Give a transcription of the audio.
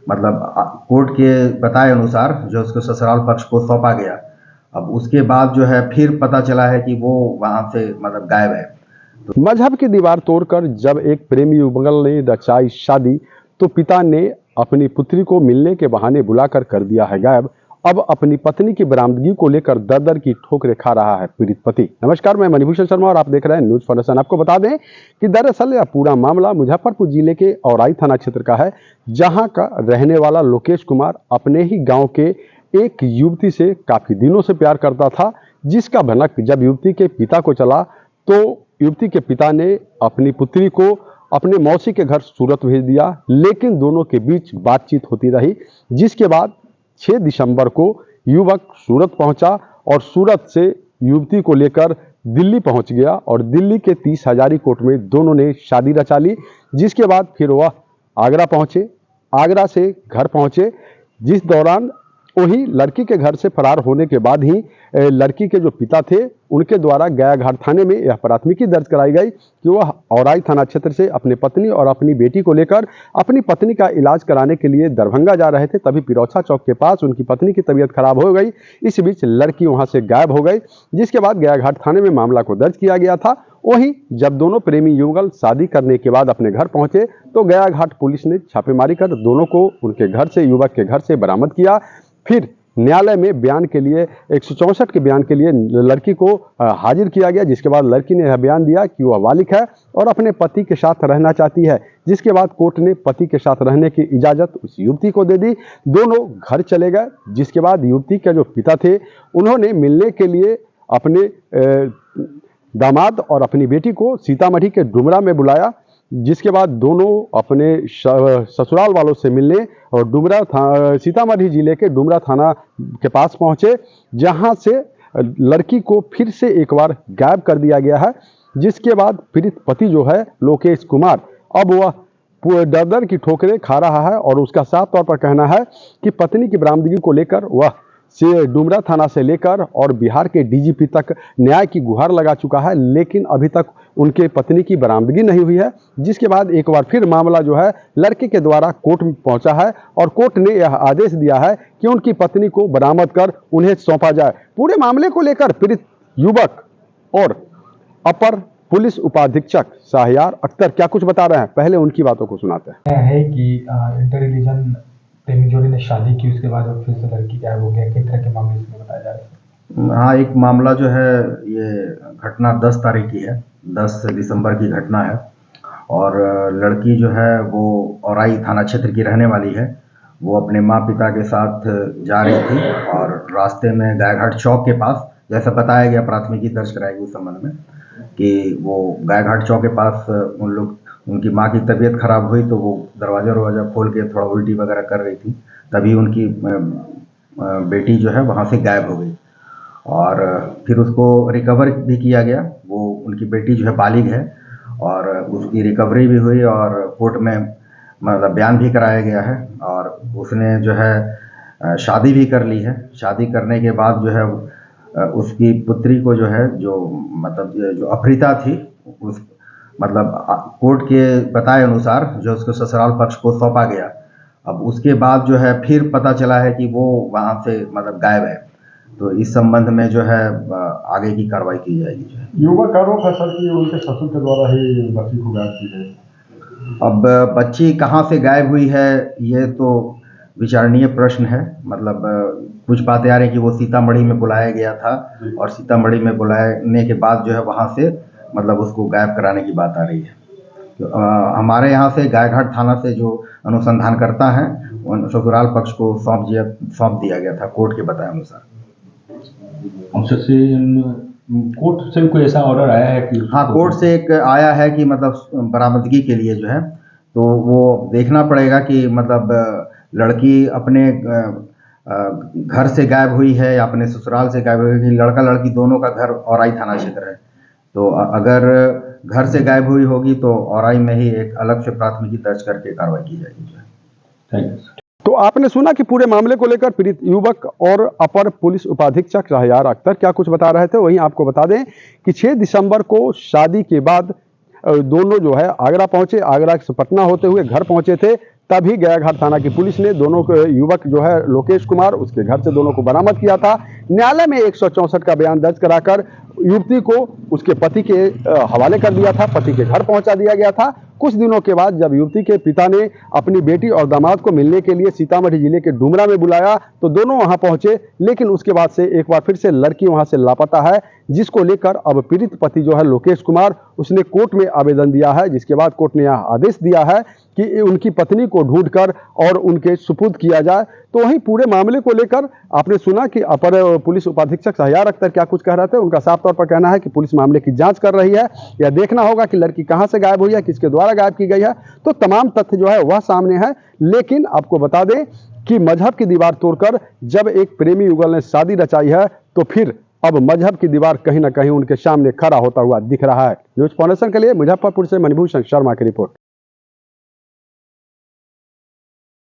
मतलब कोर्ट के बताए अनुसार जो उसको ससुराल पक्ष को सौंपा गया। अब उसके बाद जो है फिर पता चला है कि वो वहां से मतलब गायब है। मजहब की दीवार तोड़कर जब एक प्रेमी युगल ने रचाई शादी तो पिता ने अपनी पुत्री को मिलने के बहाने बुलाकर कर दिया है गायब। अब अपनी पत्नी की बरामदगी को लेकर दर दर की ठोकरें खा रहा है पीड़ित पति। नमस्कार, मैं मणिभूषण शर्मा और आप देख रहे हैं न्यूज फॉर नेशन। आपको बता दें कि दरअसल यह पूरा मामला मुजफ्फरपुर जिले के औराई थाना क्षेत्र का है, जहां का रहने वाला लोकेश कुमार अपने ही गांव के एक युवती से काफी दिनों से प्यार करता था, जिसका भनक जब युवती के पिता को चला तो युवती के पिता ने अपनी पुत्री को अपने मौसी के घर सूरत भेज दिया। लेकिन दोनों के बीच बातचीत होती रही, जिसके बाद 6 दिसंबर को युवक सूरत पहुंचा और सूरत से युवती को लेकर दिल्ली पहुंच गया और दिल्ली के 30 हजारी कोर्ट में दोनों ने शादी रचा ली। जिसके बाद फिर वह आगरा पहुंचे, आगरा से घर पहुंचे, जिस दौरान वही लड़की के घर से फरार होने के बाद ही लड़की के जो पिता थे उनके द्वारा गयाघाट थाने में यह प्राथमिकी दर्ज कराई गई कि वह औराई थाना क्षेत्र से अपने पत्नी और अपनी बेटी को लेकर अपनी पत्नी का इलाज कराने के लिए दरभंगा जा रहे थे। तभी पिरौछा चौक के पास उनकी पत्नी की तबीयत खराब हो गई। इस बीच लड़की वहां से गायब हो गई, जिसके बाद गयाघाट थाने में मामला को दर्ज किया गया था। वहीं जब दोनों प्रेमी युगल शादी करने के बाद अपने घर पहुंचे तो गयाघाट पुलिस ने छापेमारी कर दोनों को उनके घर से, युवक के घर से बरामद किया। फिर न्यायालय में बयान के लिए 164 के बयान के लिए लड़की को हाजिर किया गया, जिसके बाद लड़की ने यह बयान दिया कि वह बालिग है और अपने पति के साथ रहना चाहती है। जिसके बाद कोर्ट ने पति के साथ रहने की इजाजत उस युवती को दे दी। दोनों घर चले गए। जिसके बाद युवती के जो पिता थे उन्होंने मिलने के लिए अपने दामाद और अपनी बेटी को सीतामढ़ी के डुमरा में बुलाया। जिसके बाद दोनों अपने ससुराल वालों से मिलने और सीतामढ़ी जिले के डुमरा थाना के पास पहुंचे, जहां से लड़की को फिर से एक बार गायब कर दिया गया है। जिसके बाद पीड़ित पति जो है लोकेश कुमार, अब वह दर दर की ठोकरें खा रहा है और उसका साफ तौर पर कहना है कि पत्नी की बरामदगी को लेकर वह से डुमरा थाना से लेकर और बिहार के डीजीपी तक न्याय की गुहार लगा चुका है, लेकिन अभी तक उनके पत्नी की बरामदगी नहीं हुई है। जिसके बाद एक बार फिर मामला जो है लड़के के द्वारा कोर्ट में पहुंचा है और कोर्ट ने यह आदेश दिया है कि उनकी पत्नी को बरामद कर उन्हें सौंपा जाए। पूरे मामले को लेकर पीड़ित युवक और अपर पुलिस उपाधीक्षक शाहयार अख्तर क्या कुछ बता रहे हैं, पहले उनकी बातों को सुनाते हैं। है कि इंटर रिलीजन प्रेमी जोड़ी ने शादी की, उसके बाद फिर से लड़की गायब हो गया। किस तरह के मामले इसमें बताया जा रहा है? हाँ, एक मामला जो है ये घटना 10 तारीख की है, 10 दिसंबर की घटना है और लड़की जो है वो औराई थाना क्षेत्र की रहने वाली है। वो अपने माँ पिता के साथ जा रही थी और रास्ते में गायघाट चौक के पास, जैसा बताया गया प्राथमिकी दर्ज कराई गई उस संबंध में कि वो गायघाट चौक के पास उनकी माँ की तबीयत खराब हुई तो वो दरवाज़ा खोल के थोड़ा उल्टी वगैरह कर रही थी। तभी उनकी बेटी जो है वहाँ से गायब हो गई और फिर उसको रिकवर भी किया गया। वो उनकी बेटी जो है बालिग है और उसकी रिकवरी भी हुई और कोर्ट में मतलब बयान भी कराया गया है और उसने जो है शादी भी कर ली है। शादी करने के बाद जो है उसकी पुत्री को जो है जो अपहृता थी, उस मतलब कोर्ट के बताए अनुसार जो उसके ससुराल पक्ष को सौंपा गया। अब उसके बाद जो है फिर पता चला है कि वो वहाँ से मतलब गायब है। तो इस संबंध में जो है आगे की कार्रवाई की जाएगी। युवक आरोप है सर कि उनके ससुर के द्वारा ही बच्ची को गायब की गई। अब बच्ची कहाँ से गायब हुई है ये तो विचारणीय प्रश्न है। मतलब कुछ बातें आ रही कि वो सीतामढ़ी में बुलाया गया था और सीतामढ़ी में बुलाने के बाद जो है वहाँ से मतलब उसको गायब कराने की बात आ रही है। तो हमारे यहाँ से गायघाट थाना से जो अनुसंधान करता है उन ससुराल पक्ष को सौंप दिया गया था कोर्ट के बताए अनुसार। कोर्ट से कोई ऐसा ऑर्डर आया है कि? हाँ, कोर्ट से एक आया है कि मतलब बरामदगी के लिए जो है, तो वो देखना पड़ेगा कि मतलब लड़की अपने घर से गायब हुई है या अपने ससुराल से गायब हुई है। लड़का लड़की दोनों का घर औराई थाना क्षेत्र है, तो अगर घर से गायब हुई होगी तो औराई में ही एक अलग से प्राथमिकी दर्ज करके कार्रवाई की जाएगी। Thank you. तो आपने सुना कि पूरे मामले को लेकर पीड़ित युवक और अपर पुलिस उपाधीक्षक शाहयार अख्तर क्या कुछ बता रहे थे। वहीं आपको बता दें कि 6 दिसंबर को शादी के बाद दोनों जो है आगरा पहुंचे, आगरा से पटना होते हुए घर पहुंचे थे। तभी गयाघाट थाना की पुलिस ने दोनों को युवक जो है लोकेश कुमार उसके घर से दोनों को बरामद किया था। न्यायालय में 164 का बयान दर्ज कराकर युवती को उसके पति के हवाले कर दिया था, पति के घर पहुंचा दिया गया था। कुछ दिनों के बाद जब युवती के पिता ने अपनी बेटी और दामाद को मिलने के लिए सीतामढ़ी जिले के डुमरा में बुलाया तो दोनों वहां पहुंचे, लेकिन उसके बाद से एक बार फिर से लड़की वहां से लापता है, जिसको लेकर अब पीड़ित पति जो है लोकेश कुमार उसने कोर्ट में आवेदन दिया है, जिसके बाद कोर्ट ने यह आदेश दिया है कि उनकी पत्नी को ढूंढकर और उनके सुपुर्द किया जाए। तो वहीं पूरे मामले को लेकर आपने सुना कि अपर पुलिस उपाधीक्षक शहरयार अख्तर क्या कुछ कह रहे थे। उनका साफ तौर पर कहना है कि पुलिस मामले की जांच कर रही है, यह देखना होगा कि लड़की कहां से गायब हुई है, किसके द्वारा गायब की गई है। तो तमाम तथ्य जो है वह सामने है। लेकिन आपको बता दें कि मजहब की दीवार तोड़कर जब एक प्रेमी युगल ने शादी रचाई है तो फिर अब मजहब की दीवार कहीं ना कहीं उनके सामने खड़ा होता हुआ दिख रहा है। न्यूज़ फाउंडेशन के लिए मुजफ्फरपुर से मणिभूषण शर्मा की रिपोर्ट।